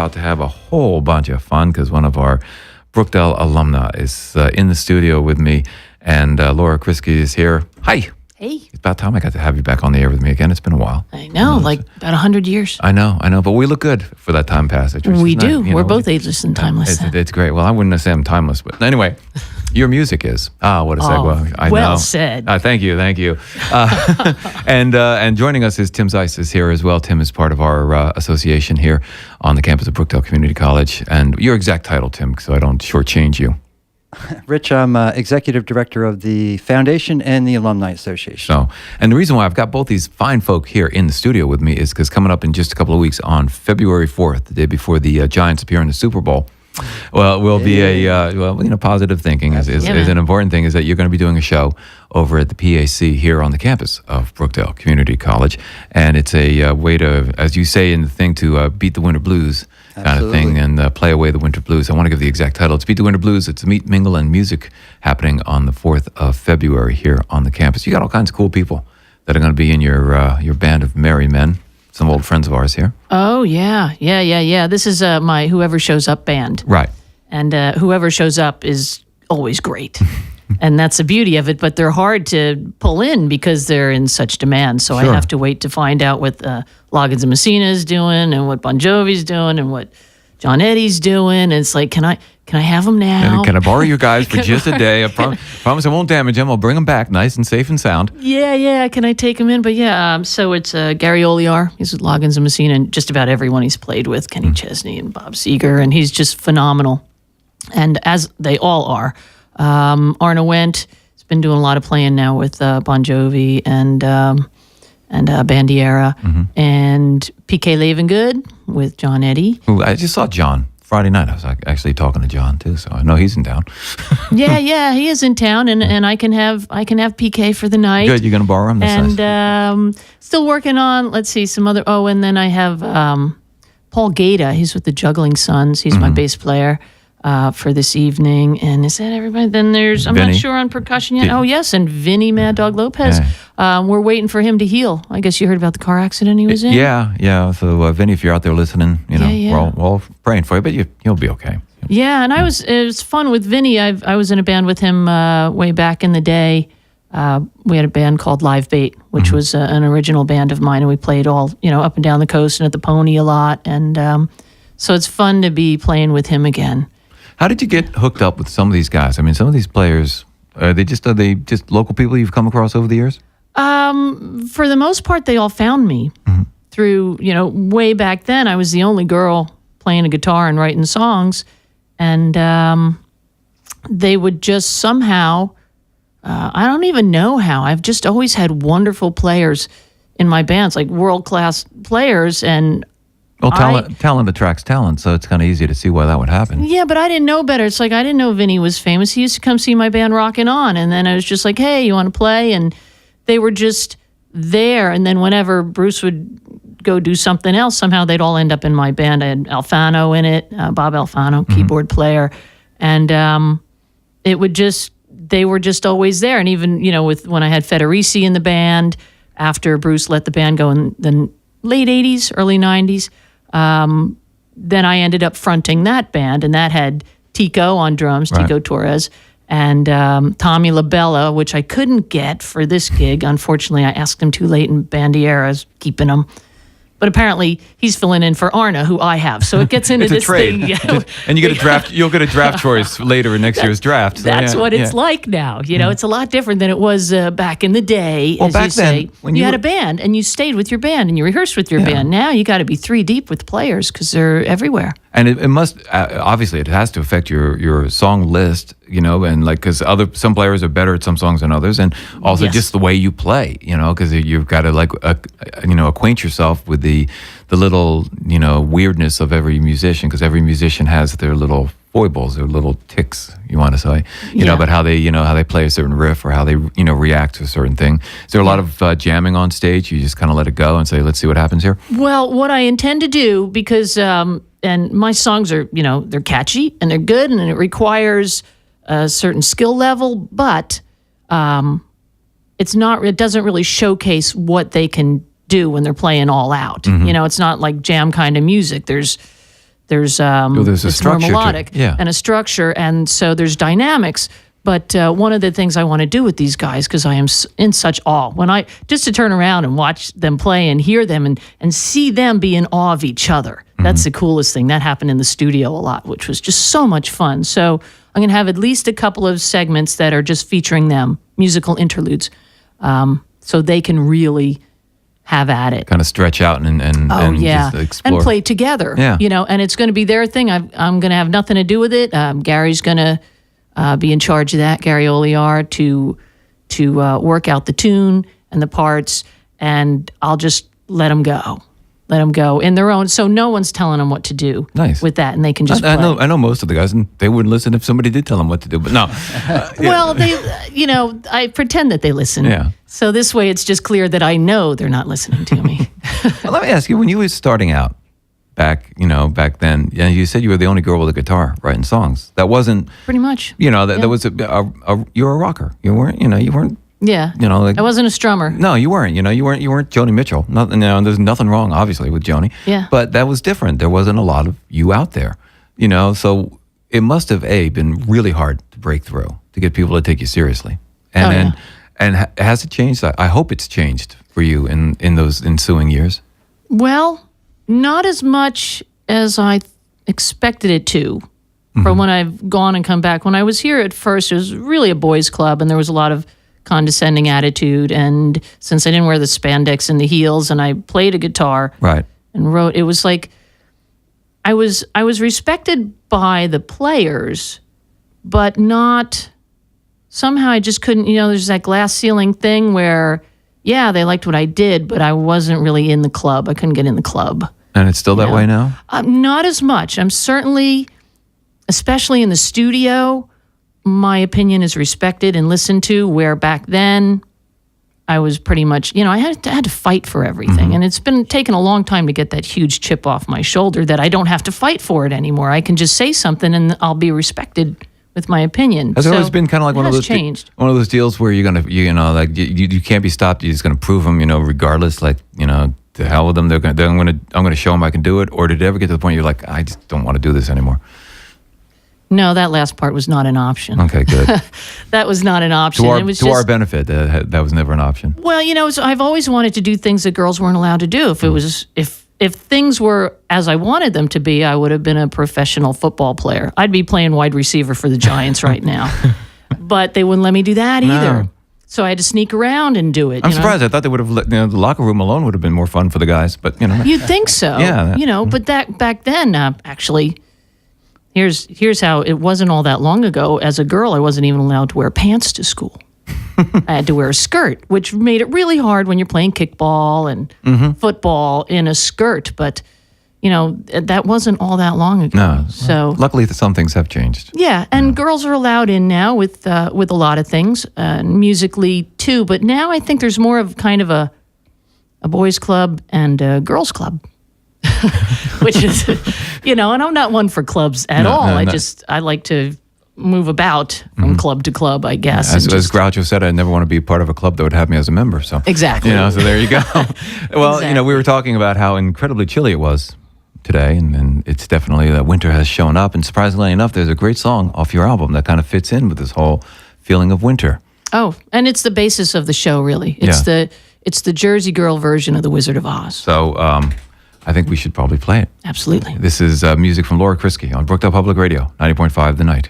about to have a whole bunch of fun because one of our Brookdale alumna is in the studio with me, and Laura Crisci is here. Hi. Hey. It's about time I got to have you back on the air with me again. It's been a while. I know, like about 100 years. I know, but we look good for that time passage. We do. We're both ageless and timeless. It's great. Well, I wouldn't say I'm timeless, but anyway, your music is. What a segue. I well know. Said. Thank you. And joining us is Tim Zeiss is here as well. Tim is part of our association here on the campus of Brookdale Community College. And your exact title, Tim, so I don't shortchange you. Rich, I'm executive director of the foundation and the Alumni Association. So, and the reason why I've got both these fine folk here in the studio with me is because coming up in just a couple of weeks on February 4th, the day before the Giants appear in the Super Bowl, well, will be a positive thinking is an important thing, is that you're going to be doing a show over at the PAC here on the campus of Brookdale Community College. And it's a way to, as you say in the thing, to beat the winter blues kind of thing and play away the winter blues. I want to give the exact title. It's Beat the Winter Blues. It's a meet, mingle, and music happening on the 4th of February here on the campus. You got all kinds of cool people that are going to be in your band of merry men. Some old friends of ours here. Oh, yeah. This is my Whoever Shows Up band. Right. And whoever shows up is always great. And that's the beauty of it, but they're hard to pull in because they're in such demand. So Sure. I have to wait to find out what Loggins and Messina is doing and what Bon Jovi's doing and what John Eddie's doing. And it's like, can I have them now? Can I borrow you guys for just a day? I promise I won't damage them. I'll bring them back nice and safe and sound. Yeah. Can I take them in? But yeah, so it's Gary Olear. He's with Loggins and Messina and just about everyone he's played with, Kenny Chesney and Bob Seger, and he's just phenomenal. And as they all are. Arna Wendt has been doing a lot of playing now with Bon Jovi and Bandiera, and PK Levengood with John Eddie. Ooh, I just saw John Friday night. I was actually talking to John too, so I know he's in town. yeah, he is in town, and I can have PK for the night. Good, you're gonna borrow him. That's and nice. Still working on. Let's see some other. Oh, and then I have Paul Gaeta. He's with the Juggling Sons. He's my bass player. For this evening, and is that everybody? Then there's, I'm Vinny. not sure on percussion yet. Oh yes, and Vinny Mad Dog Lopez. Yeah. We're waiting for him to heal. I guess you heard about the car accident he was in. Yeah. So Vinny, if you're out there listening, Yeah. we're all praying for you, but you'll be okay. Yeah, and it was fun with Vinny. I was in a band with him way back in the day. We had a band called Live Bait, which was an original band of mine, and we played all up and down the coast and at the Pony a lot, and so it's fun to be playing with him again. How did you get hooked up with some of these guys? I mean, some of these players, are they just local people you've come across over the years? For the most part, they all found me through, way back then. I was the only girl playing a guitar and writing songs. And they would just somehow, I don't even know how. I've just always had wonderful players in my bands, like world-class players. And well, talent attracts talent, so it's kind of easy to see why that would happen. Yeah, but I didn't know better. It's like I didn't know Vinny was famous. He used to come see my band Rockin' On, and then I was just like, hey, you want to play? And they were just there. And then whenever Bruce would go do something else, somehow they'd all end up in my band. I had Alfano in it, Bob Alfano, keyboard player. And they were just always there. And even, when I had Federici in the band, after Bruce let the band go in the late 80s, early 90s, then I ended up fronting that band, and that had Tico on drums, right. Tico Torres, and Tommy LaBella, which I couldn't get for this gig. Unfortunately, I asked him too late, and Bandiera's keeping him. But apparently, he's filling in for Arna, who I have. So it gets into it's this a trade. thing. And you'll get a draft choice later in next year's draft. So That's what it's like now. It's a lot different than it was back in the day. Well, as back you say, then, when you had a band and you stayed with your band and you rehearsed with your band. Now you got to be 3 deep with players because they're everywhere. And it must obviously it has to affect your song list, and because some players are better at some songs than others, and also just the way you play, because you've got to acquaint yourself with the little weirdness of every musician, because every musician has their little foibles, their little ticks, you want to say, but how they play a certain riff or how they react to a certain thing. Is there a lot of jamming on stage? You just kind of let it go and say, let's see what happens here? Well, what I intend to do, because and my songs are they're catchy and they're good and it requires a certain skill level, but it doesn't really showcase what they can do when they're playing all out. It's not like jam kind of music. There's there's there's a it's more structure to it. melodic Yeah. and a structure, and so there's dynamics. But one of the things I want to do with these guys, because I am in such awe, just to turn around and watch them play and hear them and see them be in awe of each other. That's the coolest thing. That happened in the studio a lot, which was just so much fun. So I'm going to have at least a couple of segments that are just featuring them, musical interludes, so they can really have at it. Kind of stretch out and just explore. And play together. Yeah. And it's going to be their thing. I'm going to have nothing to do with it. Gary's going to be in charge of that, Gary Oliar, to work out the tune and the parts, and I'll just let them go in their own. So no one's telling them what to do with that, and they can just play. I know most of the guys, and they wouldn't listen if somebody did tell them what to do. But no. Well, I pretend that they listen. Yeah. So this way, it's just clear that I know they're not listening to me. Well, let me ask you: when you were starting out back then, you said you were the only girl with a guitar writing songs. That wasn't Pretty much. That was you were a rocker. You weren't. Yeah. I wasn't a strummer. No, you weren't. You weren't Joni Mitchell. Nothing. There's nothing wrong, obviously, with Joni. Yeah. But that was different. There wasn't a lot of you out there. So it must have been really hard to break through, to get people to take you seriously. And has it changed? I hope it's changed for you in those ensuing years. Well, not as much as I expected it to. From when I've gone and come back. When I was here at first, it was really a boys' club, and there was a lot of condescending attitude. And since I didn't wear the spandex and the heels, and I played a guitar, right, and wrote, it was like I was respected by the players, but not somehow. I just couldn't. There's that glass ceiling thing where, yeah, they liked what I did, but I wasn't really in the club. I couldn't get in the club. And it's still that way now? Not as much. I'm certainly, especially in the studio, my opinion is respected and listened to, where back then I was pretty much, I had to fight for everything. And it's been taking a long time to get that huge chip off my shoulder that I don't have to fight for it anymore. I can just say something and I'll be respected with my opinion. Has it always been kind of like one of those deals where you can't be stopped. You're just going to prove them, regardless, to hell with them. I'm going to show them I can do it. Or did it ever get to the point you're like, I just don't want to do this anymore? No, that last part was not an option. Okay, good. That was not an option. To our benefit, that was never an option. Well, so I've always wanted to do things that girls weren't allowed to do. If things were as I wanted them to be, I would have been a professional football player. I'd be playing wide receiver for the Giants right now. But they wouldn't let me do that either. No. So I had to sneak around and do it. I'm surprised. I thought they would have let, the locker room alone would have been more fun for the guys. But you'd think so. Yeah. But that back then, actually, here's how it wasn't all that long ago. As a girl, I wasn't even allowed to wear pants to school. I had to wear a skirt, which made it really hard when you're playing kickball and football in a skirt. But that wasn't all that long ago. No. So luckily, some things have changed. Yeah, and girls are allowed in now with a lot of things, musically too. But now I think there's more of kind of a boys' club and a girls' club, which is, and I'm not one for clubs at all. I like to move about from club to club, I guess. As Groucho said, I'd never want to be part of a club that would have me as a member. So exactly. So there you go. Well, Exactly. We were talking about how incredibly chilly it was today, and it's definitely that winter has shown up. And surprisingly enough, there's a great song off your album that kind of fits in with this whole feeling of winter. Oh, and it's the basis of the show, really. It's the Jersey Girl version of The Wizard of Oz. So I think we should probably play it. Absolutely. This is music from Laura Crisci on Brookdale Public Radio, 90.5 The Night.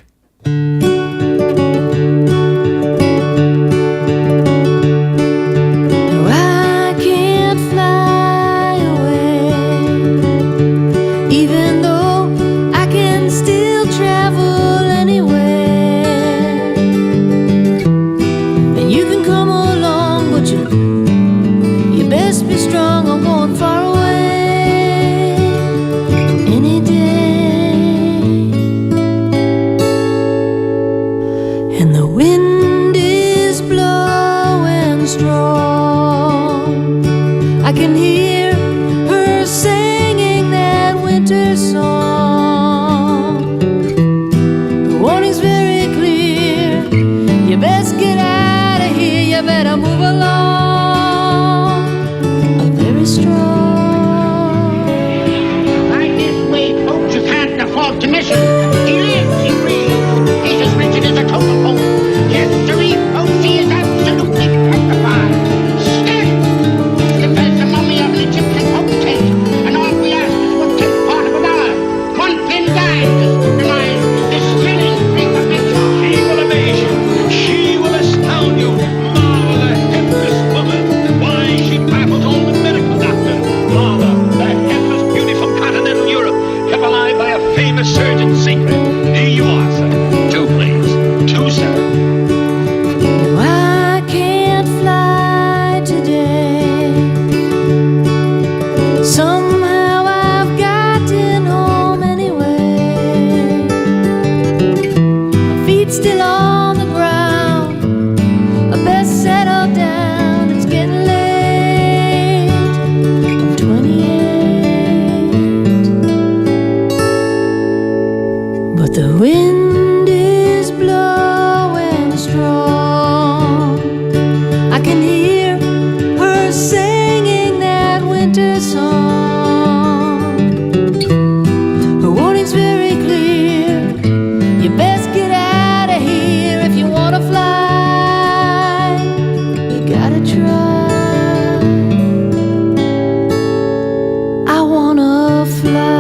Right this way, folks, is tradition. He lives, he breathes. He's as rigid as a totem pole. Yes, sirree, folks, he is absolutely petrified. Still, he's the mummy of an Egyptian potentate. And all we ask is one tenth part of an hour. One thin dime to scrutinize this thrilling freak of nature. She will amaze you. She will astound you. Marvel the headless woman. Why she baffles all the medical doctors. Marvel the headless beauty from continental Europe, kept alive by a famous surgeon's secret. Here you are, sir. Two, please. Two, sir. I can't fly today. Somehow I've gotten home anyway. My feet still on the ground. I best settle down. It's getting late. I'm 28. But the wind is blowing strong. I can hear her singing that winter song. Her warning's very clear. You best get out of here if you wanna fly. You gotta try. I wanna fly.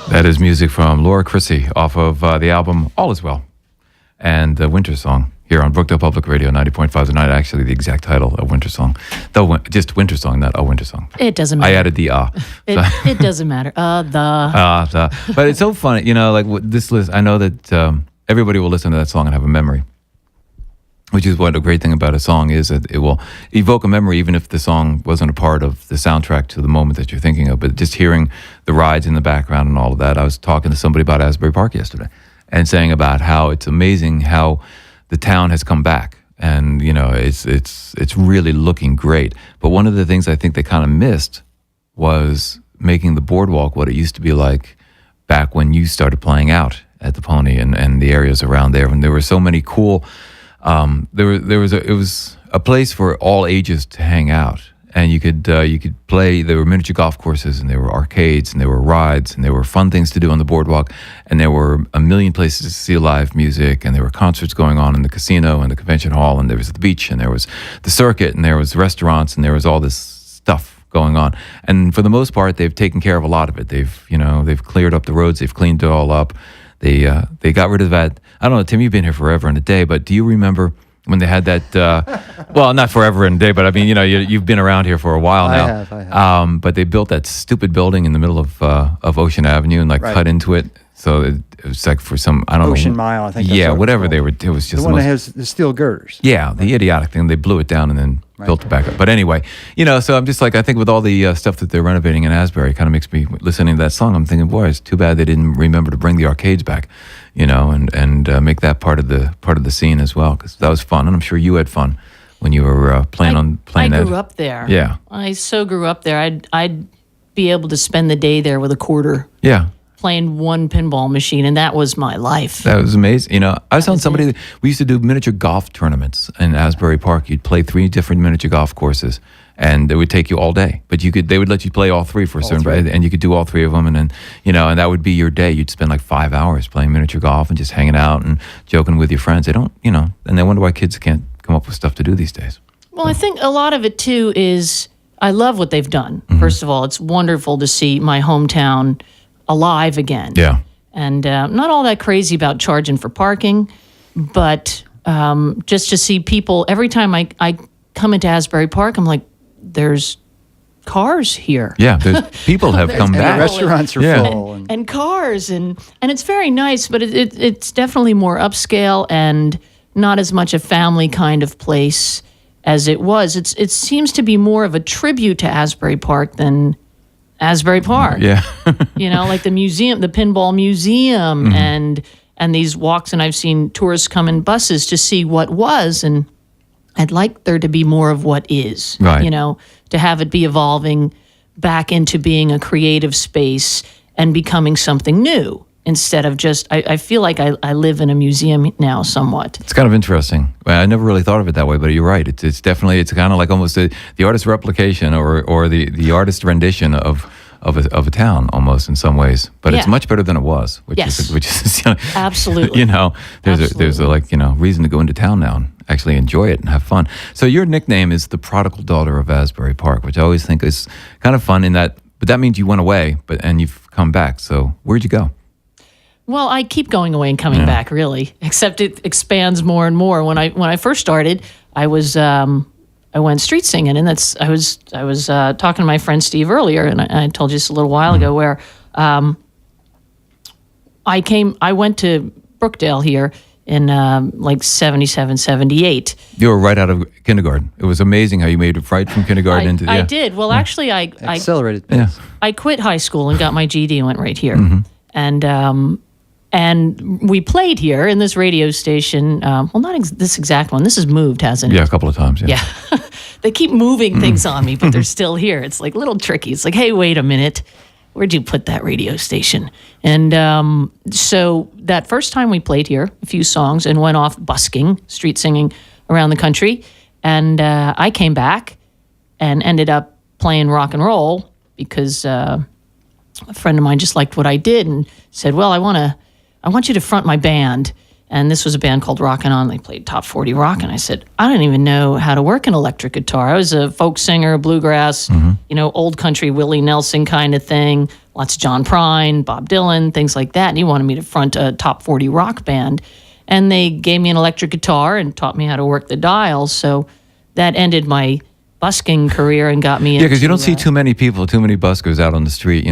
That is music from Laura Crisci off of the album All Is Well and the Winter Song here on Brookdale Public Radio 90.5 tonight. Actually, the exact title of Winter Song. Just Winter Song, not A Winter Song. It doesn't matter. I added the It doesn't matter. But it's so funny, like this list. I know that everybody will listen to that song and have a memory, which is what a great thing about a song is that it will evoke a memory even if the song wasn't a part of the soundtrack to the moment that you're thinking of. But just hearing the rides in the background and all of that. I was talking to somebody about Asbury Park yesterday and saying about how it's amazing how the town has come back. And, it's really looking great. But one of the things I think they kind of missed was making the boardwalk what it used to be like back when you started playing out at the Pony and the areas around there. And there were so many cool... it was a place for all ages to hang out, and you could play. There were miniature golf courses, and there were arcades, and there were rides, and there were fun things to do on the boardwalk, and there were a million places to see live music, and there were concerts going on in the casino and the convention hall, and there was the beach, and there was the circuit, and there was restaurants, and there was all this stuff going on. And for the most part, they've taken care of a lot of it. They've cleared up the roads, they've cleaned it all up. They got rid of that. I don't know, Tim, you've been here forever and a day, but do you remember when they had that, well, not forever and a day, but I mean, you've been around here for a while now. I have. But they built that stupid building in the middle of Ocean Avenue and Right. cut into it. So it was like for some, I don't know. Ocean Mile, I think. That's Yeah, what it's whatever called. they were, it was just The one that has the steel girders. yeah, the idiotic thing. They blew it down and then built it back up. But anyway, so I'm just like, I think with all the stuff that they're renovating in Asbury, it kind of makes me, listening to that song, I'm thinking, boy, it's too bad they didn't remember to bring the arcades back, and make that part of the scene as well, because that was fun. And I'm sure you had fun when you were playing I that. grew up there. Yeah. I so grew up there. I'd be able to spend the day there with a quarter Yeah. playing one pinball machine, and that was my life. That was amazing. I was telling somebody that we used to do miniature golf tournaments in Asbury Park. You'd play 3 different miniature golf courses, and it would take you all day. But they would let you play all 3 for a certain period, and you could do all 3 of them, and then and that would be your day. You'd spend like 5 hours playing miniature golf and just hanging out and joking with your friends. They don't, and they wonder why kids can't come up with stuff to do these days. Well, I think a lot of it too is I love what they've done. Mm-hmm. First of all, it's wonderful to see my hometown alive again. Yeah. And not all that crazy about charging for parking, but just to see people, every time I come into Asbury Park, I'm like, there's cars here. Yeah, people have come And the back. restaurants are Yeah. full. And cars, and it's very nice, but it's definitely more upscale and not as much a family kind of place. as it was. It seems to be more of a tribute to Asbury Park than Asbury Park. Yeah. Like the museum, the pinball museum, and these walks. And I've seen tourists come in buses to see what was, and I'd like there to be more of what is. Right. To have it be evolving back into being a creative space and becoming something new instead of just, I feel like I live in a museum now somewhat. It's kind of interesting. Well, I never really thought of it that way, but you're right. It's definitely, it's kind of like almost the artist replication or the artist rendition of a town almost in some ways. But it's much better than it was, which is absolutely. There's a reason to go into town now and actually enjoy it and have fun. So your nickname is the prodigal daughter of Asbury Park, which I always think is kind of fun in that, but that means you went away, and you've come back. So where'd you go? Well, I keep going away and coming back, really. Except it expands more and more. When I first started, I went street singing, and I was talking to my friend Steve earlier, and I told you this a little while ago, where I went to Brookdale here in 77, 78. You were right out of kindergarten. It was amazing how you made it right from kindergarten into. I did. Well, actually, I Accelerated pace. Yeah. I quit high school and got my GED and went right here. And we played here in this radio station. Not this exact one. This has moved, hasn't it? Yeah, a couple of times. Yeah. They keep moving things on me, but they're still here. It's like a little tricky. It's like, hey, wait a minute. Where'd you put that radio station? And so that first time we played here, a few songs, and went off busking, street singing around the country. And I came back and ended up playing rock and roll because a friend of mine just liked what I did and said, well, I want you to front my band. And this was a band called Rockin' On. They played top 40 rock. And I said, I don't even know how to work an electric guitar. I was a folk singer, bluegrass, old country Willie Nelson kind of thing. Lots of John Prine, Bob Dylan, things like that. And he wanted me to front a top 40 rock band. And they gave me an electric guitar and taught me how to work the dials. So that ended my busking career and got me into... Yeah, because you don't see too many buskers out on the street,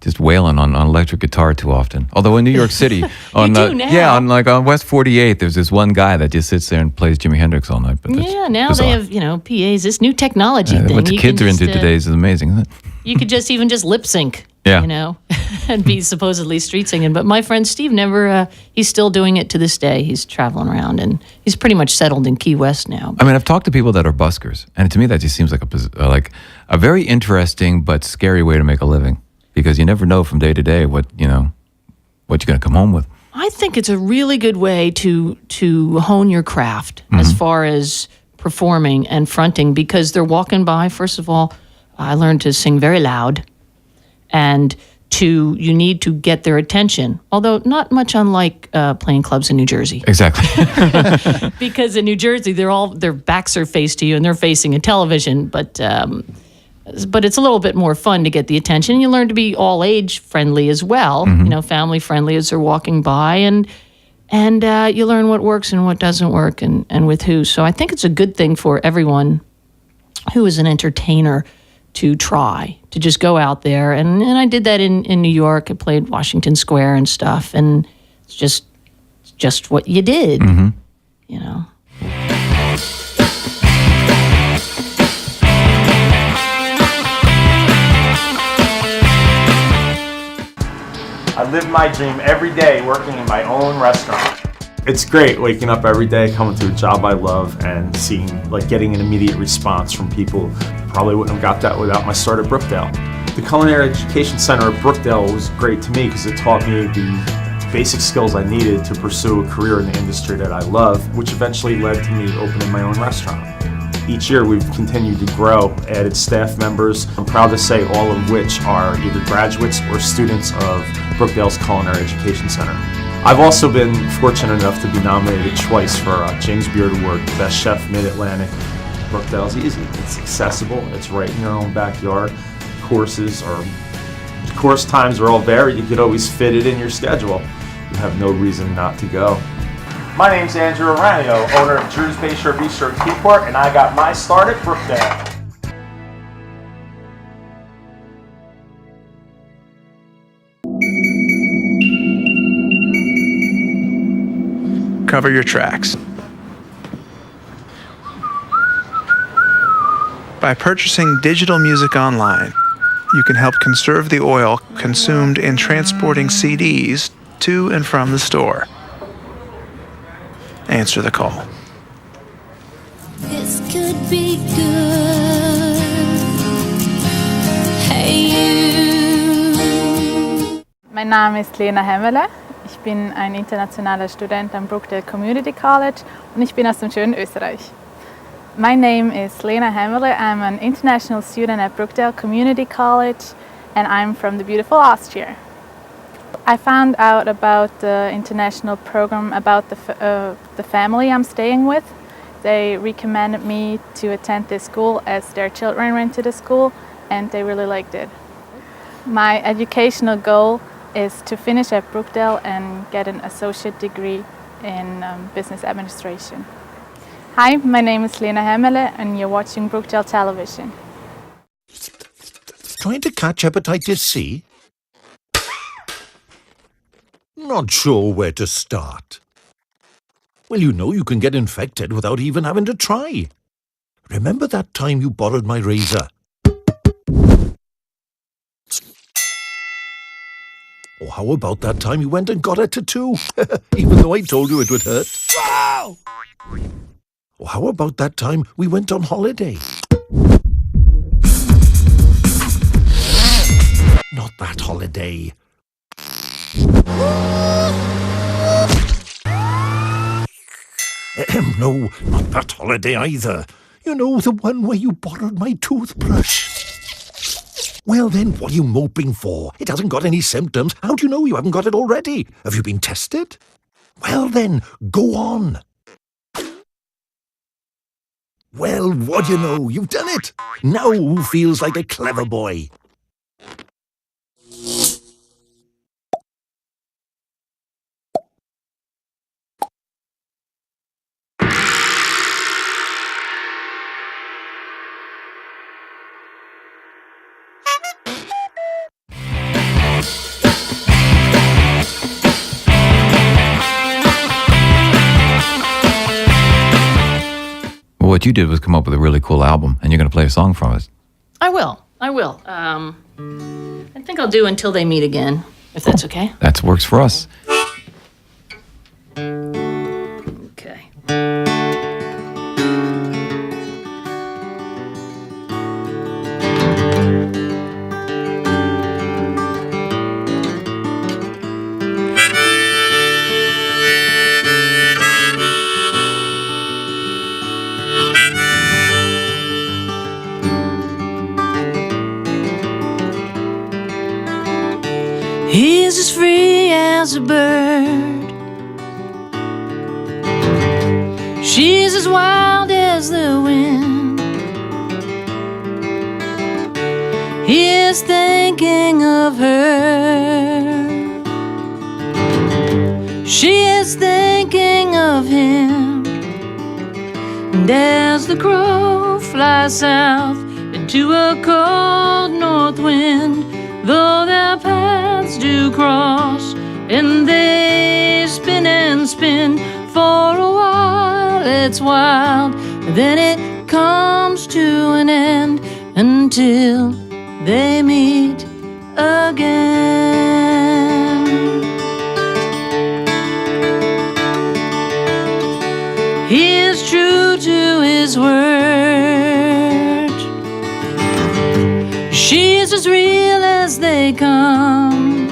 just wailing on electric guitar too often. Although in New York City, on West 48th, there's this one guy that just sits there and plays Jimi Hendrix all night. But now bizarre. They have, PAs, this new technology thing. What the kids are into today is amazing, isn't it? You could just lip sync, and be supposedly street singing. But my friend Steve he's still doing it to this day. He's traveling around, and he's pretty much settled in Key West now. I mean, I've talked to people that are buskers, and to me that just seems like a very interesting but scary way to make a living, because you never know from day to day what you're going to come home with. I think it's a really good way to hone your craft as far as performing and fronting, because they're walking by. First of all, I learned to sing very loud, and you need to get their attention, although not much unlike playing clubs in New Jersey. Exactly. Because in New Jersey, their backs are faced to you and they're facing a television, but it's a little bit more fun to get the attention. You learn to be all age friendly as well, family friendly as they're walking by, and you learn what works and what doesn't work and with who. So I think it's a good thing for everyone who is an entertainer to try to just go out there. And I did that in New York. I played Washington Square and stuff. And it's just what you did, I live my dream every day working in my own restaurant. It's great waking up every day, coming to a job I love, and seeing, getting an immediate response from people. Probably wouldn't have got that without my start at Brookdale. The Culinary Education Center at Brookdale was great to me because it taught me the basic skills I needed to pursue a career in the industry that I love, which eventually led to me opening my own restaurant. Each year we've continued to grow, added staff members. I'm proud to say all of which are either graduates or students of Brookdale's Culinary Education Center. I've also been fortunate enough to be nominated twice for James Beard Award, Best Chef Mid-Atlantic. Brookdale's easy. It's accessible. It's right in your own backyard. Course times are all varied. You could always fit it in your schedule. You have no reason not to go. My name's Andrew Aranio, owner of Drew's Bayshore Bistro in Keyport, and I got my start at Brookdale. Cover your tracks. By purchasing digital music online, you can help conserve the oil consumed in transporting CDs to and from the store. Answer the call. This could be good. Hey you. Mein Name ist Lena Hemmele. Ich bin ein internationaler Student am Brookdale Community College und ich bin aus dem schönen Österreich. My name is Lena Hemmele. I'm an international student at Brookdale Community College and I'm from the beautiful Austria. I found out about the international program about the family I'm staying with. They recommended me to attend this school as their children went to the school and they really liked it. My educational goal is to finish at Brookdale and get an associate degree in business administration. Hi, my name is Lena Hemmele and you're watching Brookdale Television. Trying to catch hepatitis C? Not sure where to start. Well, you know you can get infected without even having to try. Remember that time you borrowed my razor? Or how about that time you went and got a tattoo, even though I told you it would hurt? Wow! Or how about that time we went on holiday? Not that holiday. No, not that holiday either. You know, the one where you borrowed my toothbrush. Well then, what are you moping for? It hasn't got any symptoms. How do you know you haven't got it already? Have you been tested? Well then, go on. Well, what do you know? You've done it. Now who feels like a clever boy? What you did was come up with a really cool album, and you're going to play a song from it. I will. I think I'll do Until They Meet Again, if that's okay. That works for us. Okay. He's as free as a bird. She's as wild as the wind. He is thinking of her. She is thinking of him. And as the crow flies south into a cold north wind, though their paths do cross, and they spin and spin for a while, it's wild. Then it comes to an end until they meet again. He is true to his word. She's as real as they come.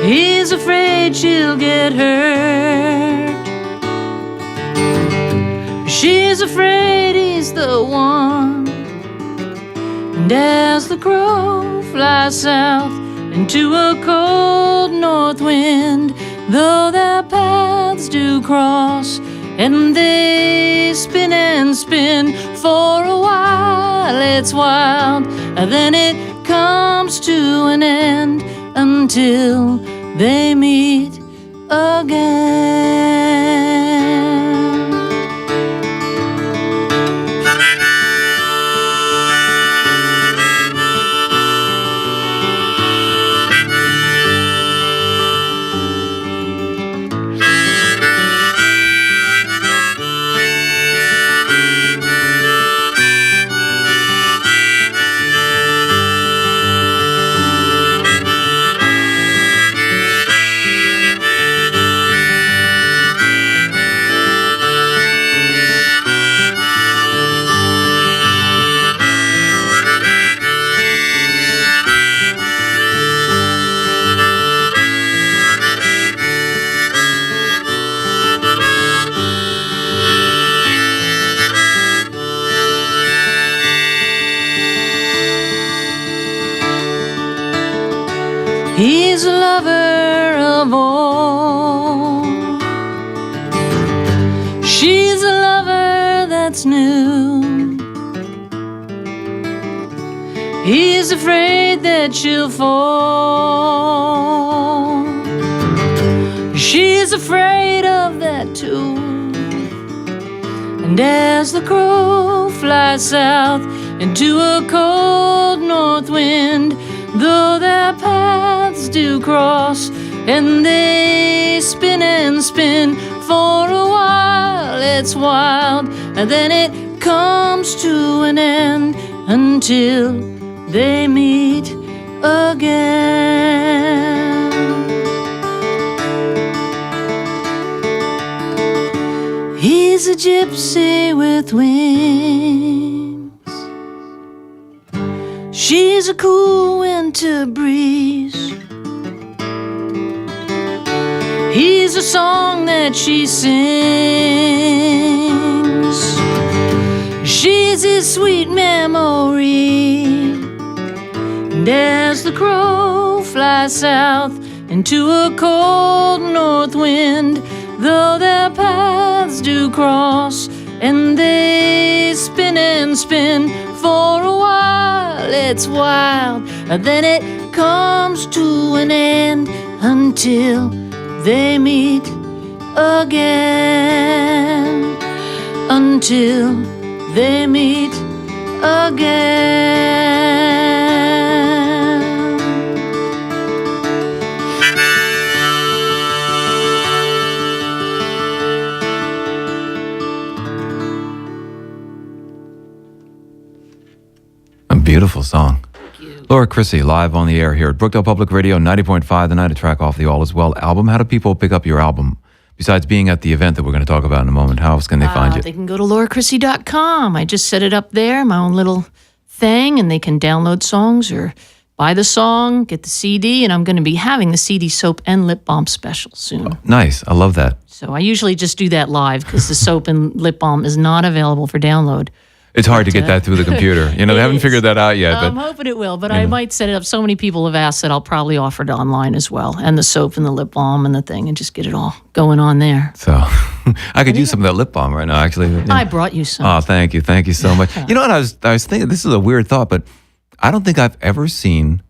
He's afraid she'll get hurt. She's afraid he's the one. And as the crow flies south into a cold north wind, though their paths do cross, and they spin and spin for a while, it's wild. Then it comes to an end until they meet again. He's a lover of all. She's a lover that's new. He's afraid that she'll fall. She's afraid of that too. And as the crow flies south into a cold north wind, though their paths do cross and they spin and spin, for a while it's wild, and then it comes to an end until they meet again. He's a gypsy with wings. She's a cool winter breeze. He's a song that she sings. She's his sweet memory. And as the crow flies south into a cold north wind, though their paths do cross and they spin and spin, for a while it's wild, and then it comes to an end until they meet again. Until they meet again. A beautiful song. Laura Crisci, live on the air here at Brookdale Public Radio, 90.5 The Night, a track off the All Is Well album. How do people pick up your album? Besides being at the event that we're going to talk about in a moment, how else can they find you? They can go to lauracrisci.com. I just set it up there, my own little thing, and they can download songs or buy the song, get the CD, and I'm going to be having the CD soap and lip balm special soon. Oh, nice. I love that. So I usually just do that live because the soap and lip balm is not available for download. It's hard to get that through the computer. You know, they haven't figured that out yet. I'm hoping it will, but I might set it up. So many people have asked that I'll probably offer it online as well, and the soap and the lip balm and the thing, and just get it all going on there. So I could use some of that lip balm right now, actually. You know. I brought you some. Oh, thank you. Thank you so much. You know what, I was thinking, this is a weird thought, but I don't think I've ever seen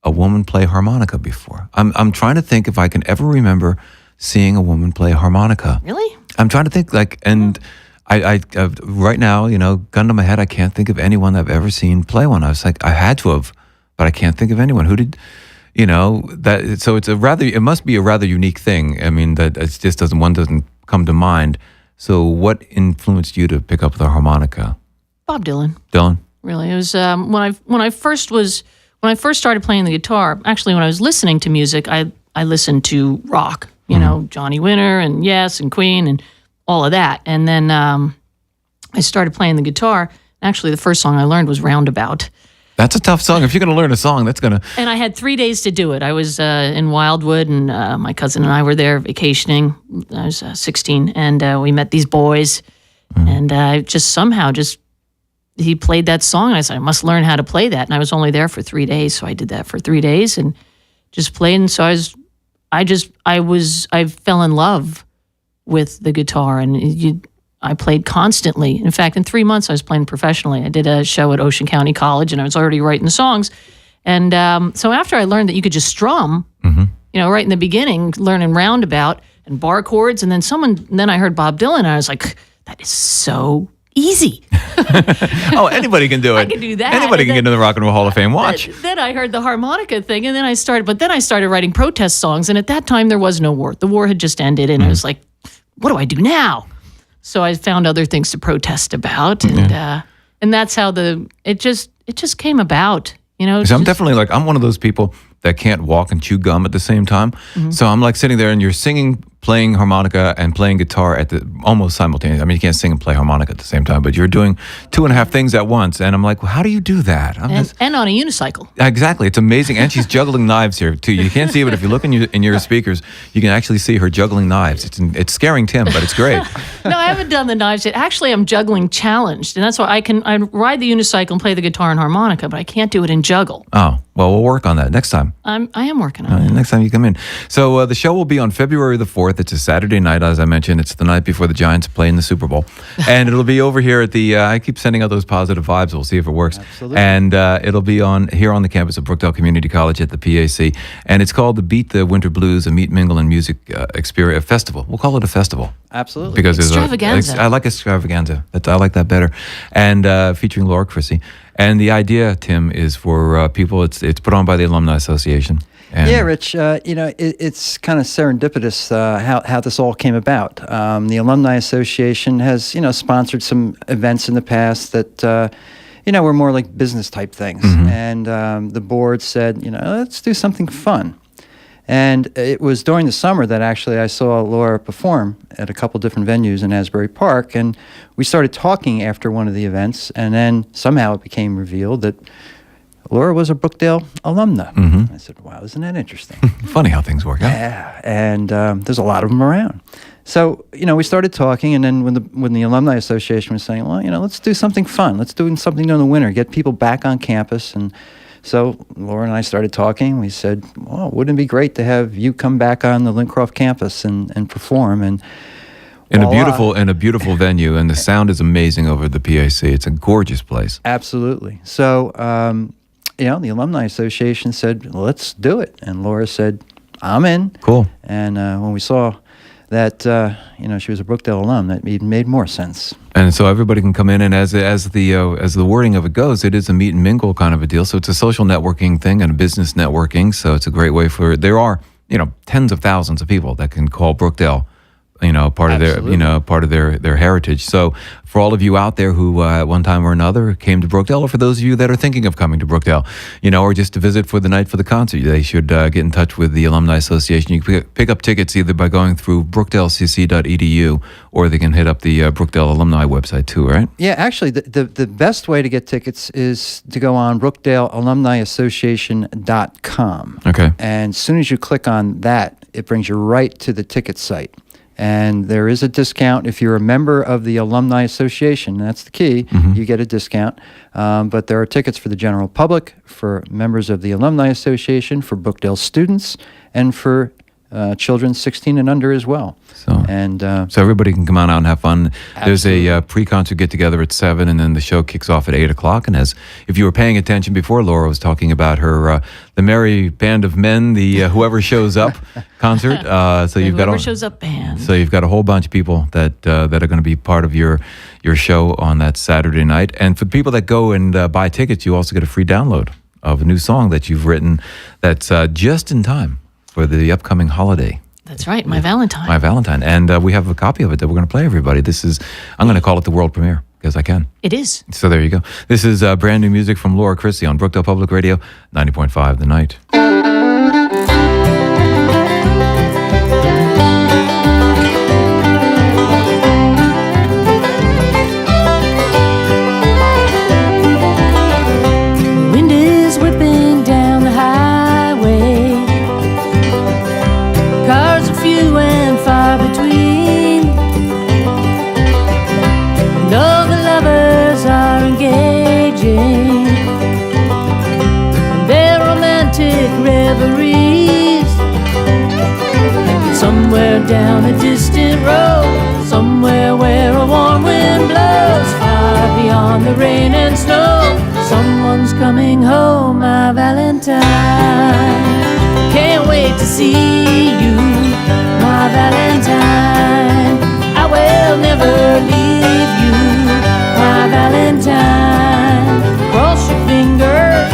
a woman play harmonica before. I'm trying to think if I can ever remember seeing a woman play harmonica. Really? I'm trying to think, and I right now, gun to my head, I can't think of anyone I've ever seen play one. I was like, I had to have, but I can't think of anyone who did. That. So it must be a rather unique thing. I mean, that it just doesn't come to mind. So, what influenced you to pick up the harmonica? Bob Dylan. Dylan. Really, it was when I first started playing the guitar. Actually, when I was listening to music, I listened to rock. Johnny Winter and Yes and Queen and all of that. And then I started playing the guitar. Actually, the first song I learned was Roundabout. That's a tough song. If you're going to learn a song, that's going to... And I had 3 days to do it. I was in Wildwood, and my cousin and I were there vacationing. I was 16, and we met these boys. And I he played that song, and I said, I must learn how to play that. And I was only there for 3 days, so I did that for 3 days and just played. And so I fell in love with the guitar, and I played constantly. In fact, in 3 months, I was playing professionally. I did a show at Ocean County College, and I was already writing the songs. And so after I learned that you could just strum, right in the beginning, learning Roundabout and bar chords, and then I heard Bob Dylan, and I was like, that is so easy. Oh, anybody can do it. I can do that. Anybody can get into the Rock and Roll Hall of Fame. Watch. Then I heard the harmonica thing, and then I started writing protest songs, and at that time there was no war. The war had just ended, and I was like, what do I do now? So I found other things to protest about, and that's how it just came about. So I'm definitely I'm one of those people that can't walk and chew gum at the same time. So I'm sitting there, and you're singing playing harmonica and playing guitar at the almost simultaneously. I mean, you can't sing and play harmonica at the same time, but you're doing 2.5 things at once. And I'm like, well, how do you do that? And on a unicycle. Exactly. It's amazing. And she's juggling knives here, too. You can't see it, but if you look in your speakers, you can actually see her juggling knives. It's scaring Tim, but it's great. No, I haven't done the knives yet. Actually, I'm juggling challenged. And that's why I ride the unicycle and play the guitar and harmonica, but I can't do it in juggle. Oh, well, we'll work on that next time. I am working on it. Next time you come in. So the show will be on February the 4th. It's a Saturday night, as I mentioned. It's the night before the Giants play in the Super Bowl. And it'll be over here at the, I keep sending out those positive vibes. We'll see if it works. Absolutely. And it'll be here on the campus of Brookdale Community College at the PAC. And it's called the Beat the Winter Blues, a Meet, Mingle, and Music Experience Festival. We'll call it a festival. Absolutely. Because Extravaganza. I like extravaganza. I like that better. And featuring Laura Crisci. And the idea, Tim, is for people, it's put on by the Alumni Association. And yeah, Rich, it's kind of serendipitous how this all came about. The Alumni Association has, sponsored some events in the past that, were more like business type things. Mm-hmm. And the board said, let's do something fun. And it was during the summer that actually I saw Laura perform at a couple different venues in Asbury Park. And we started talking after one of the events. And then somehow it became revealed that Laura was a Brookdale alumna. Mm-hmm. I said, wow, isn't that interesting? Funny how things work out. Yeah, and there's a lot of them around. So, we started talking, and then when the Alumni Association was saying, well, let's do something fun. Let's do something during the winter, get people back on campus. And so Laura and I started talking. We said, well, wouldn't it be great to have you come back on the Lincroft campus and perform? And in a beautiful venue, and the sound is amazing over the PAC. It's a gorgeous place. Absolutely. So, the Alumni Association said, let's do it. And Laura said, I'm in. Cool. And when we saw that, she was a Brookdale alum, that made more sense. And so everybody can come in, and as the wording of it goes, it is a meet and mingle kind of a deal. So it's a social networking thing and a business networking. So it's a great way there are, tens of thousands of people that can call Brookdale, part of their heritage. So for all of you out there who at one time or another came to Brookdale, or for those of you that are thinking of coming to Brookdale, or just to visit for the night for the concert, they should get in touch with the Alumni Association. You can pick up tickets either by going through brookdalecc.edu, or they can hit up the Brookdale Alumni website too, right? Yeah, actually, the best way to get tickets is to go on brookdalealumniassociation.com. Okay. And as soon as you click on that, it brings you right to the ticket site. And there is a discount if you're a member of the Alumni Association. That's the key. Mm-hmm. You get a discount. But there are tickets for the general public, for members of the Alumni Association, for Brookdale students, and for children 16 and under as well. So everybody can come on out and have fun. Absolutely. There's a pre-concert get-together at 7, and then the show kicks off at 8 o'clock. And if you were paying attention before, Laura was talking about her the Merry Band of Men, the Whoever Shows Up concert. So you've got Whoever Shows Up band. So you've got a whole bunch of people that are going to be part of your show on that Saturday night. And for people that go and buy tickets, you also get a free download of a new song that you've written that's just in time for the upcoming holiday. That's right, My Valentine. My Valentine. And we have a copy of it that we're going to play everybody. I'm going to call it the world premiere, because I can. It is. So there you go. This is brand new music from Laura Crisci on Brookdale Public Radio, 90.5 The Night. Somewhere down a distant road, somewhere where a warm wind blows, far beyond the rain and snow, someone's coming home, my Valentine. Can't wait to see you, my Valentine. I will never leave you, my Valentine. Cross your fingers,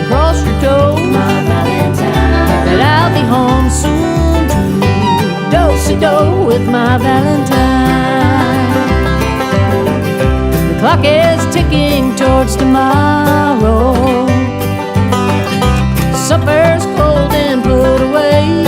cross your toes, my Valentine. But I'll be home soon, do-si-do with my Valentine. The clock is ticking towards tomorrow. Supper's cold and put away.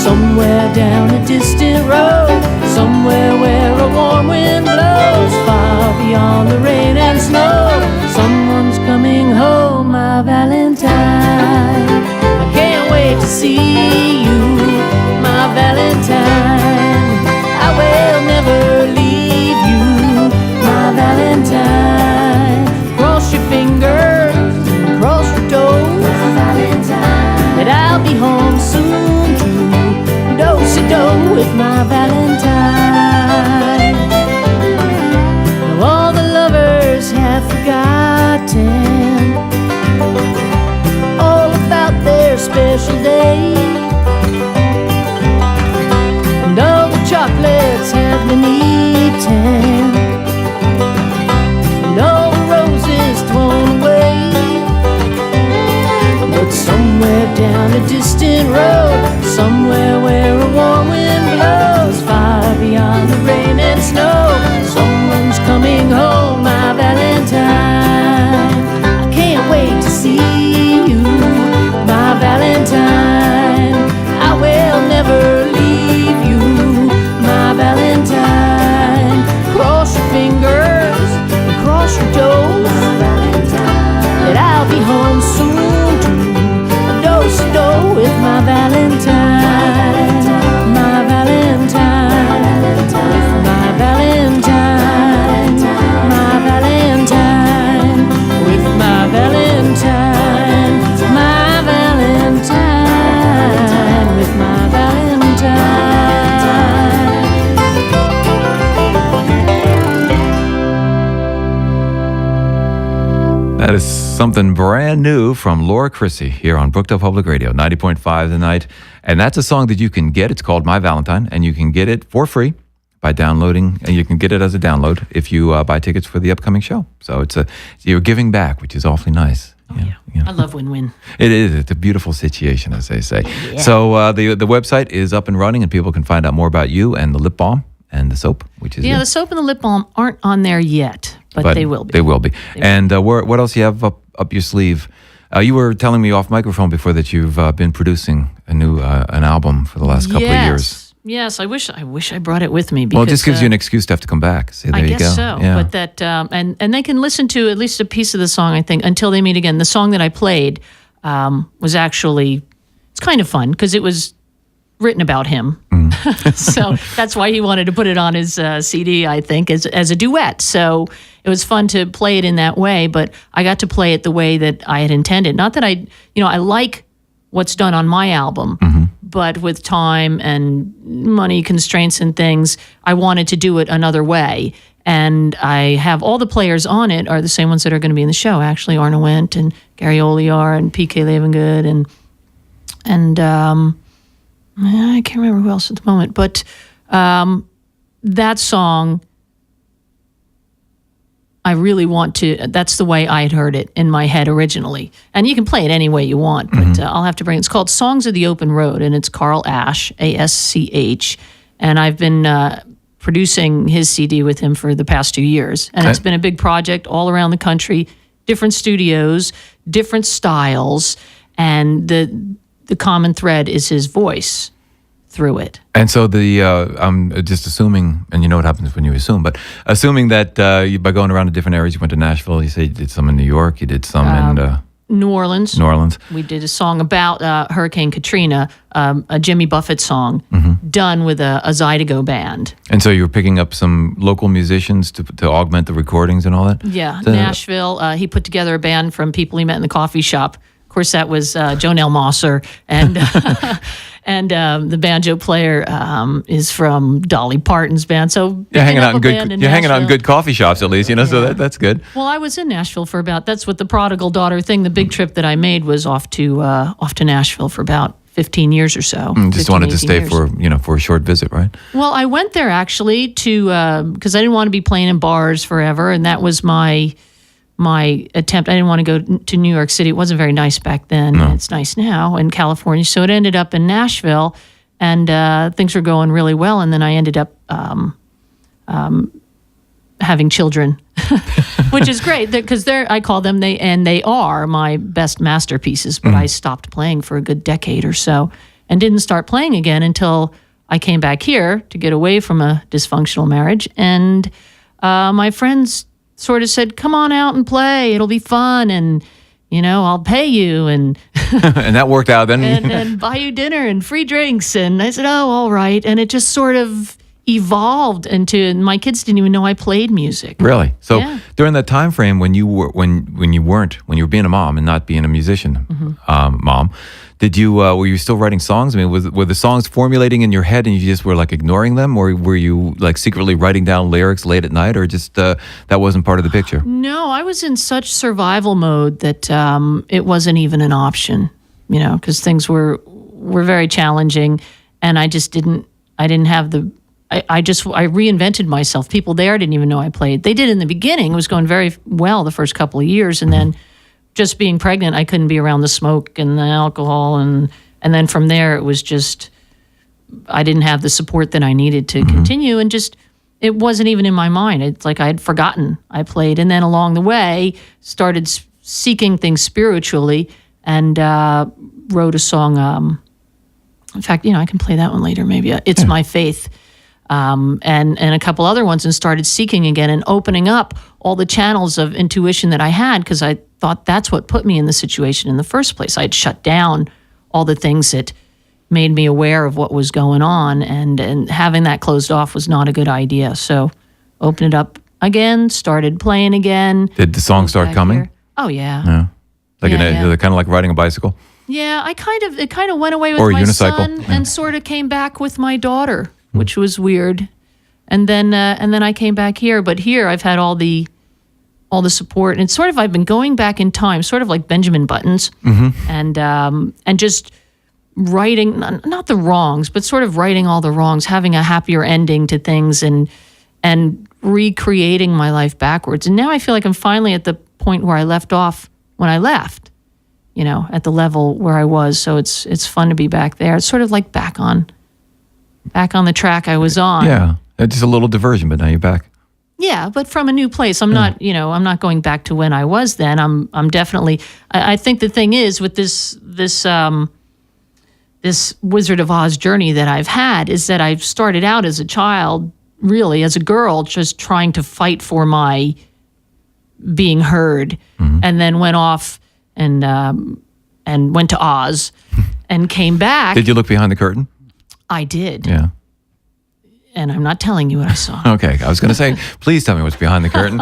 somewhere down a distant road, somewhere where a warm wind blows, far beyond the rain and snow. Someone's coming home, my Valentine. I can't wait to see you, my Valentine. I will never leave you, my Valentine. Cross your fingers, cross your toes, my Valentine. That I'll be home soon too, do-si-do with my Valentine. Now all the lovers have forgotten all about their special day, and all the chocolates have been eaten, and all the roses thrown away. But somewhere down a distant road, somewhere where a warm wind blows, far beyond the rain and snow, someone's coming home, my Valentine. I can't wait to see you, my Valentine. I will never leave you, my Valentine. Cross your fingers and cross your toes, my Valentine. That I'll be home soon too, do-si-do with my Valentine, my Valentine, my Valentine, my Valentine, with my Valentine, my Valentine, with my Valentine. That is something brand new from Laura Crisci here on Brookdale Public Radio, 90.5 The Night. And that's a song that you can get. It's called My Valentine, and you can get it for free by downloading, and you can get it as a download if you buy tickets for the upcoming show. So you're giving back, which is awfully nice. Oh, yeah. I love win-win. It is. It's a beautiful situation, as they say. Yeah. So the website is up and running, and people can find out more about you and the lip balm and the soap, which is the soap and the lip balm aren't on there yet, but they will be. They will be. And what else you have up your sleeve? You were telling me off microphone before that you've been producing a new an album for the last couple of years. Yes, I wish I brought it with me. Because, well, it just gives you an excuse to have to come back. See, there I you go. guess so. Yeah. But that and they can listen to at least a piece of the song, I think, until they meet again. The song that I played was actually, it's kind of fun because it was written about him. So that's why he wanted to put it on his CD, I think, as a duet. So it was fun to play it in that way, but I got to play it the way that I had intended. Not that I like what's done on my album, but with time and money constraints and things, I wanted to do it another way. And I have all the players on it are the same ones that are going to be in the show, actually. Arna Wendt and Gary Olear and PK Levengood and I can't remember who else at the moment, but that song, I really want to, that's the way I had heard it in my head originally. And you can play it any way you want, but I'll have to bring it. It's called Songs of the Open Road, and it's Carl Asch, A-S-C-H. And I've been producing his CD with him for the past 2 years. And it's been a big project all around the country, different studios, different styles, and the common thread is his voice through it. And so I'm just assuming, and you know what happens when you assume, but assuming that by going around to different areas, you went to Nashville, you say you did some in New York, you did some in New Orleans. New Orleans. We did a song about Hurricane Katrina, a Jimmy Buffett song, done with a Zydeco band. And so you were picking up some local musicians to augment the recordings and all that? Yeah, Nashville. He put together a band from people he met in the coffee shop. Of course, that was Jonelle Mosser, and and the banjo player is from Dolly Parton's band. So you're hanging out in good coffee shops at least, so that's good. Well, I was in Nashville for that's what the prodigal daughter thing. The big trip that I made was off to Nashville for about 15 years or so. Just wanted to stay for a short visit, right? Well, I went there actually because I didn't want to be playing in bars forever, and that was my attempt. I didn't want to go to New York City. It wasn't very nice back then. No. It's nice now in California. So it ended up in Nashville, and things were going really well. And then I ended up having children, which is great because I call them they are my best masterpieces. But I stopped playing for a good decade or so, and didn't start playing again until I came back here to get away from a dysfunctional marriage. And my friends sort of said, come on out and play. It'll be fun. And, I'll pay you and And that worked out then. and buy you dinner and free drinks. And I said, oh, all right. And it just sort of evolved into, my kids didn't even know I played music. Really? So Yeah. during that time frame when you were when you were being a mom and not being a musician, mom, did you were you still writing songs? I mean, were the songs formulating in your head and you just were like ignoring them, or were you like secretly writing down lyrics late at night, or just that wasn't part of the picture? No, I was in such survival mode that it wasn't even an option, because things were very challenging, and I didn't have the. I reinvented myself. People there didn't even know I played. They did in the beginning. It was going very well the first couple of years, and then just being pregnant, I couldn't be around the smoke and the alcohol, and then from there it was just I didn't have the support that I needed to continue, and just it wasn't even in my mind. It's like I had forgotten I played, and then along the way started seeking things spiritually, and wrote a song. In fact, I can play that one later. Maybe it's My Faith. And a couple other ones, and started seeking again and opening up all the channels of intuition that I had, because I thought that's what put me in the situation in the first place. I had shut down all the things that made me aware of what was going on, and having that closed off was not a good idea. So opened it up again, started playing again. Did the song start coming? Here. Oh, yeah. Yeah. Yeah. Kind of like riding a bicycle? Yeah, it kind of went away with Or a my unicycle. son, Yeah. and sort of came back with my daughter, which was weird. And then I came back here, but here I've had all the support, and it's sort of I've been going back in time, sort of like Benjamin Buttons, and just writing not the wrongs, but sort of righting all the wrongs, having a happier ending to things, and recreating my life backwards. And now I feel like I'm finally at the point where I left off when I left, at the level where I was. So it's fun to be back there. It's sort of like back on the track I was on. Yeah. Just a little diversion, but now you're back. Yeah, but from a new place. I'm not, I'm not going back to when I was then. I'm definitely. I think the thing is with this Wizard of Oz journey that I've had is that I've started out as a child, really as a girl, just trying to fight for my being heard, and then went off and went to Oz, and came back. Did you look behind the curtain? I did. Yeah. And I'm not telling you what I saw. Okay. I was going to say, please tell me what's behind the curtain.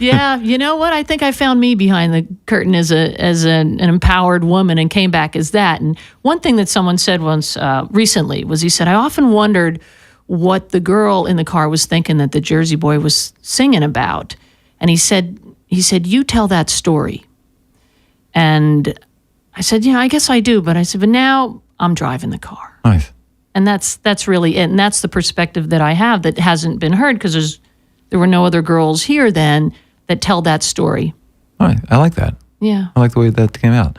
Yeah, you know what? I think I found me behind the curtain as an empowered woman, and came back as that. And one thing that someone said once recently was, he said, I often wondered what the girl in the car was thinking that the Jersey boy was singing about. And he said, you tell that story. And I said, yeah, I guess I do. But I said, but now I'm driving the car. Nice. And that's really it. And that's the perspective that I have that hasn't been heard, because there were no other girls here then that tell that story. All right. I like that. Yeah. I like the way that came out.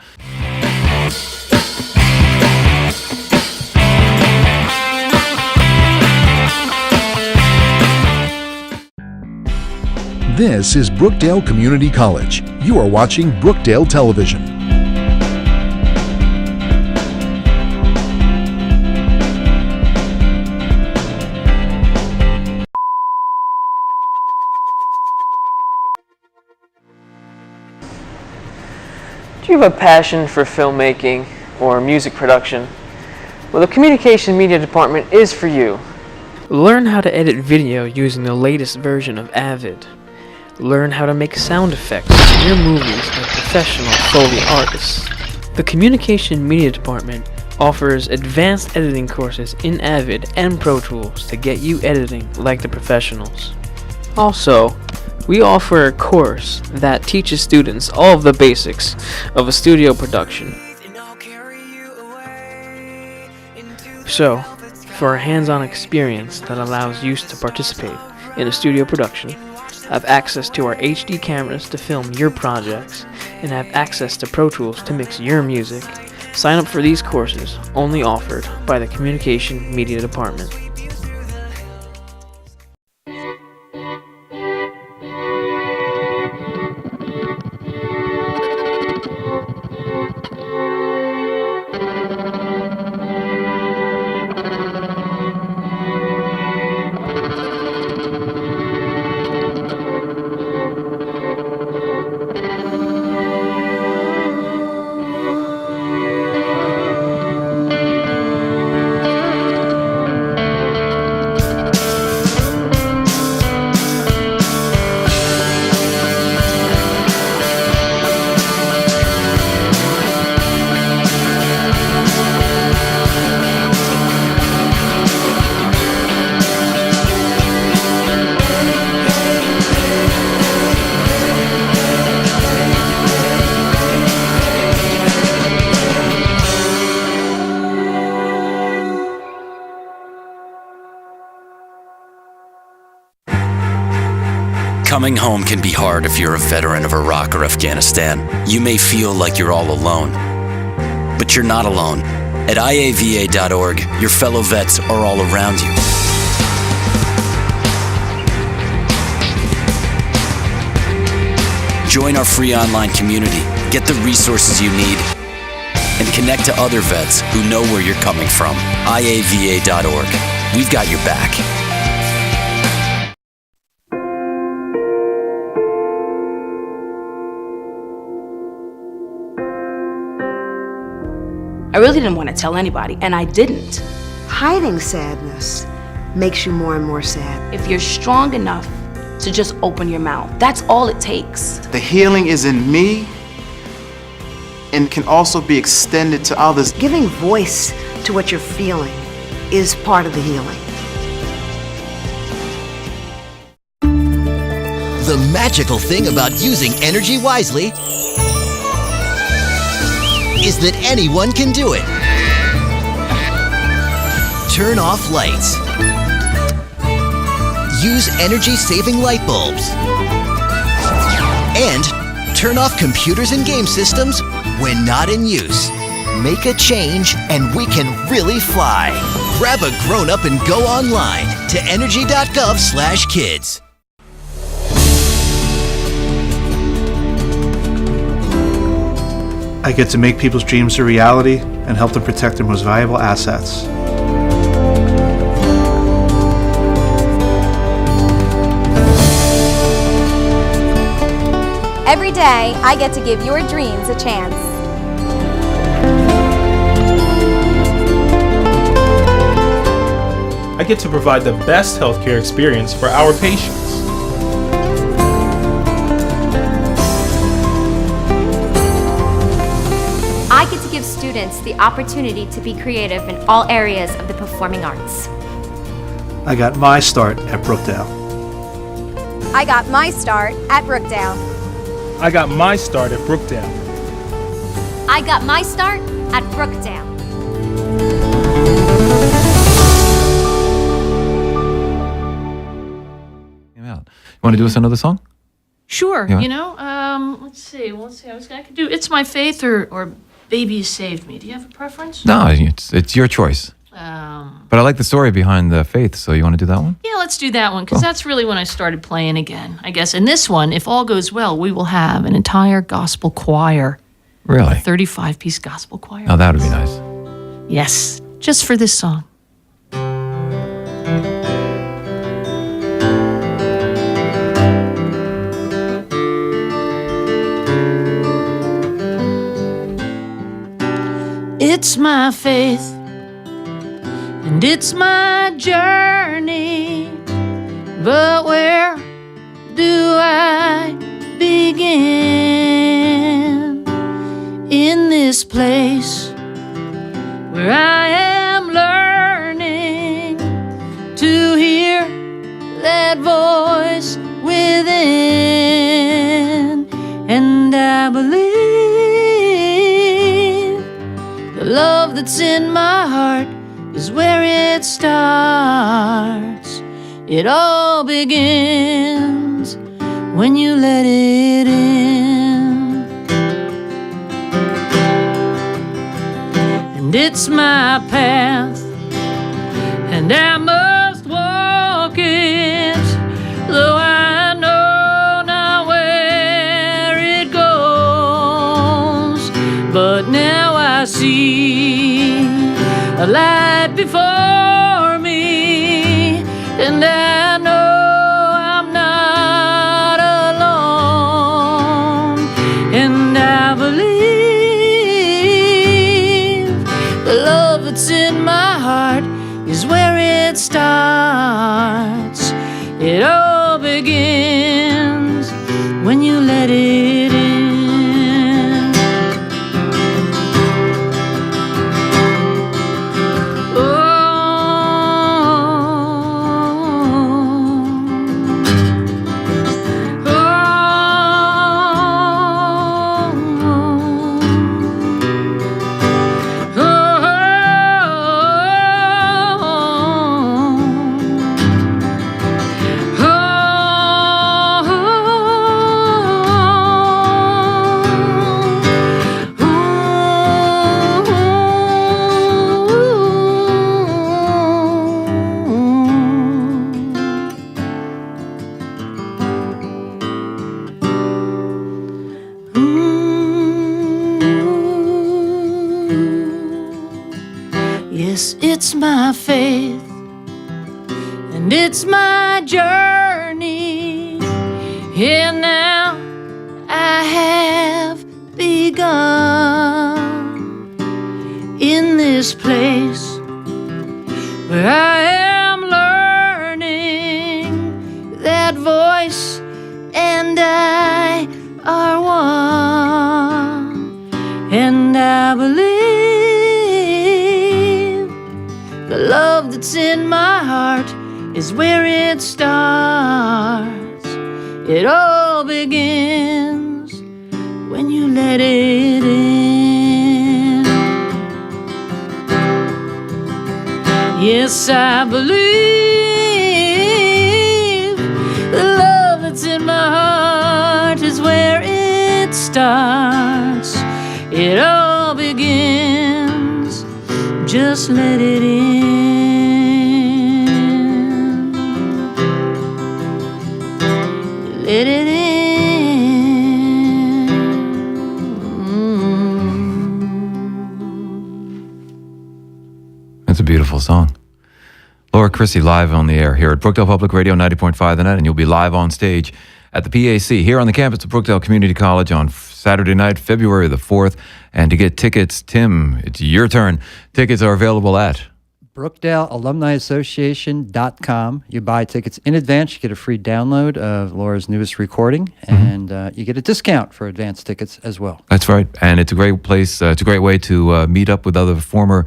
This is Brookdale Community College. You are watching Brookdale Television. Do you have a passion for filmmaking or music production? Well, the Communication Media Department is for you. Learn how to edit video using the latest version of Avid. Learn how to make sound effects in your movies like professional Foley artists. The Communication Media Department offers advanced editing courses in Avid and Pro Tools to get you editing like the professionals. Also, we offer a course that teaches students all of the basics of a studio production. So, for a hands-on experience that allows you to participate in a studio production, have access to our HD cameras to film your projects, and have access to Pro Tools to mix your music, sign up for these courses only offered by the Communication Media Department. Coming home can be hard if you're a veteran of Iraq or Afghanistan. You may feel like you're all alone, but you're not alone. At iava.org, your fellow vets are all around you. Join our free online community, get the resources you need, and connect to other vets who know where you're coming from. iava.org. We've got your back. I really didn't want to tell anybody, and I didn't. Hiding sadness makes you more and more sad. If you're strong enough to just open your mouth, that's all it takes. The healing is in me and can also be extended to others. Giving voice to what you're feeling is part of the healing. The magical thing about using energy wisely is that anyone can do it. Turn off lights. Use energy-saving light bulbs. And turn off computers and game systems when not in use. Make a change and we can really fly. Grab a grown-up and go online to energy.gov/kids. I get to make people's dreams a reality and help them protect their most valuable assets. Every day, I get to give your dreams a chance. I get to provide the best healthcare experience for our patients. I get to give students the opportunity to be creative in all areas of the performing arts. I got my start at Brookdale. I got my start at Brookdale. I got my start at Brookdale. I got my start at Brookdale. You want to do us another song? Sure. Yeah. You know, let's see. I could do "It's My Faith" or "Baby You Saved Me." Do you have a preference? No, it's your choice. But I like the story behind the faith, so you want to do that one? Yeah, let's do that one because that's really when I started playing again, I guess. And this one, if all goes well, we will have an entire gospel choir. Really? A 35-piece gospel choir. Oh, that would be nice. Yes, just for this song. It's my faith, and it's my journey, but where do I begin? In this place where I am learning to hear that voice within, and I believe the love that's in my heart is where it starts. It all begins when you let it in. And it's my path, and I must walk it, though I know not where it goes. But now I see a light before me, and I know I'm not alone. And I believe the love that's in my heart is where it starts. It all begins when you let it in. it's my faith, and it's my journey. Here now I have begun in this place where I am learning that voice and I are one, and I believe the love that's in my heart is where it starts. It all begins when you let it in. Yes, I believe the love that's in my heart is where it starts. It all begins, just let it in. Let it in. That's a beautiful song. Laura Crisci live on the air here at Brookdale Public Radio 90.5 The Net, and you'll be live on stage at the PAC here on the campus of Brookdale Community College on Saturday night, February the 4th. And to get tickets, Tim, it's your turn. Tickets are available at BrookdaleAlumniAssociation.com. You buy tickets in advance, you get a free download of Laura's newest recording, and you get a discount for advance tickets as well. That's right. And it's a great place. It's a great way to meet up with other former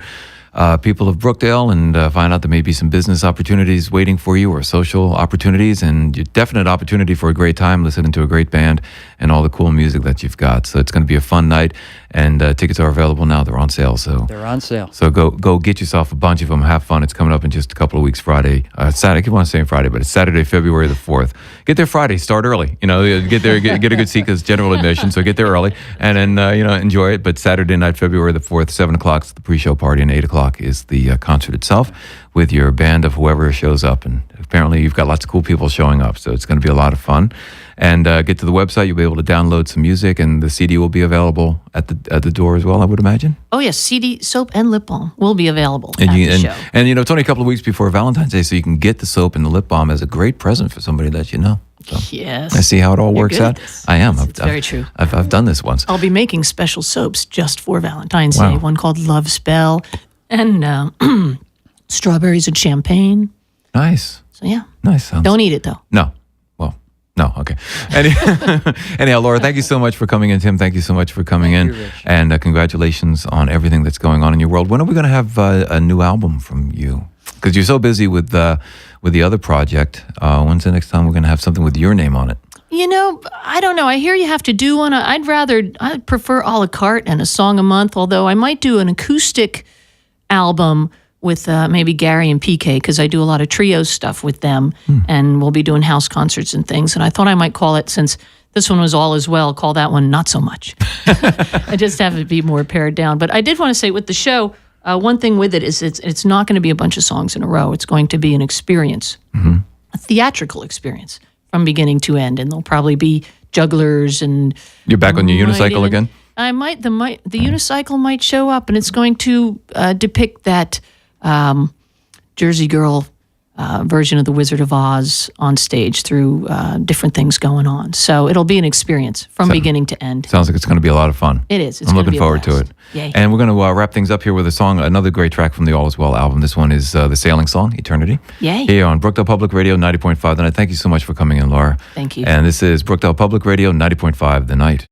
people of Brookdale and find out there may be some business opportunities waiting for you or social opportunities, and a definite opportunity for a great time listening to a great band and all the cool music that you've got. So it's going to be a fun night, and tickets are available now. They're on sale. They're on sale. So go get yourself a bunch of them. Have fun. It's coming up in just a couple of weeks, Saturday. I keep on saying Friday, but it's Saturday, February the 4th. Get there Friday. Start early. Get there, get a good seat because it's general admission. So get there early and then enjoy it. But Saturday night, February the 4th, 7 o'clock is the pre-show party, and 8 o'clock is the concert itself with your band of whoever shows up. And apparently you've got lots of cool people showing up, so it's going to be a lot of fun. And get to the website. You'll be able to download some music, and the CD will be available at the door as well, I would imagine. Oh, yes. CD, soap, and lip balm will be available And at the show. And it's only a couple of weeks before Valentine's Day, so you can get the soap and the lip balm as a great present for somebody that you know. So Yes. I see how it all You're works good at out. this. I am. It's very true. I've done this once. I'll be making special soaps just for Valentine's Wow. Day. One called Love Spell and strawberries and champagne. Nice. So, yeah. Nice. Don't eat it, though. No. Well, no. Okay. Anyhow, Laura, thank you so much for coming in. Tim, thank you so much for coming in. And congratulations on everything that's going on in your world. When are we going to have a new album from you? Because you're so busy with the other project. When's the next time we're going to have something with your name on it? I don't know. I hear you have to do one. I'd prefer a la carte and a song a month, although I might do an acoustic album with maybe Gary and PK, because I do a lot of trio stuff with them, and we'll be doing house concerts and things. And I thought I might call it, since this one was all as well, call that one Not So Much. I just have to be more pared down. But I did want to say with the show, one thing with it is it's not going to be a bunch of songs in a row. It's going to be an experience, a theatrical experience from beginning to end. And there'll probably be jugglers and... You're back on your unicycle again? I might. The unicycle might show up, and it's going to depict that Jersey Girl version of the Wizard of Oz on stage through different things going on. So it'll be an experience from beginning to end. Sounds like it's going to be a lot of fun. It is. I'm looking forward to it. Yay. And we're going to wrap things up here with a song, another great track from the All Is Well album. This one is the Sailing Song, Eternity. Yay. Here on Brookdale Public Radio 90.5 The Night. Thank you so much for coming in, Laura. Thank you. And this is Brookdale Public Radio 90.5 The Night.